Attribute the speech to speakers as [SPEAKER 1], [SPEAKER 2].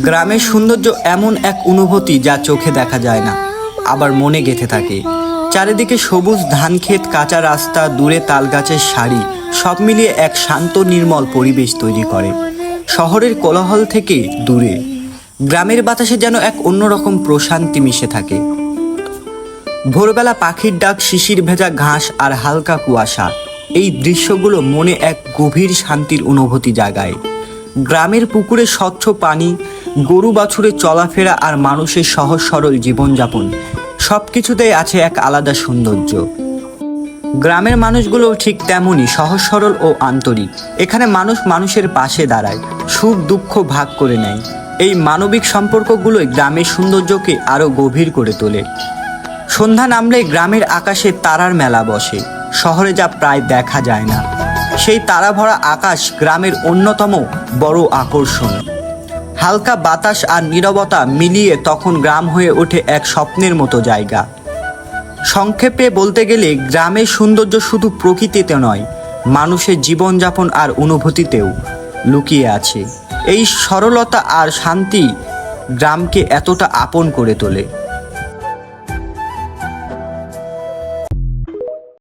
[SPEAKER 1] গ্রামের সৌন্দর্য এমন এক অনুভূতি যা চোখে দেখা যায় না, আবার মনে গেঁথে থাকে। চারিদিকে সবুজ ধানক্ষেত, কাঁচা রাস্তা, দূরে তালগাছের সারি, সব মিলিয়ে এক শান্ত নির্মল পরিবেশ তৈরি করে। শহরের কোলাহল থেকে দূরে গ্রামের বাতাসে যেন এক অন্যরকম প্রশান্তি মিশে থাকে। ভোরবেলা পাখির ডাক, শিশির ভেজা ঘাস আর হালকা কুয়াশা, এই দৃশ্যগুলো মনে এক গভীর শান্তির অনুভূতি জাগায়। গ্রামের পুকুরে স্বচ্ছ পানি, গরু বাছুরে চলাফেরা আর মানুষের সহজ সরল জীবনযাপন, সব কিছুতেই আছে এক আলাদা সৌন্দর্য। গ্রামের মানুষগুলোও ঠিক তেমনই সহজ সরল ও আন্তরিক। এখানে মানুষ মানুষের পাশে দাঁড়ায়, সুখ দুঃখ ভাগ করে নেয়। এই মানবিক সম্পর্কগুলোই গ্রামের সৌন্দর্যকে আরও গভীর করে তোলে। সন্ধ্যা নামলে গ্রামের আকাশে তারার মেলা বসে, শহরে যা প্রায় দেখা যায় না। সেই তারা ভরা আকাশ গ্রামের অন্যতম বড় আকর্ষণ। হালকা বাতাস আর নীরবতা মিলিয়ে তখন গ্রাম হয়ে ওঠে এক স্বপ্নের মতো জায়গা। সংক্ষেপে বলতে গেলে গ্রামের সৌন্দর্য শুধু প্রকৃতিতে নয়, মানুষের জীবনযাপন আর অনুভূতিতেও লুকিয়ে আছে। এই সরলতা আর শান্তি গ্রামকে এতটা আপন করে তোলে।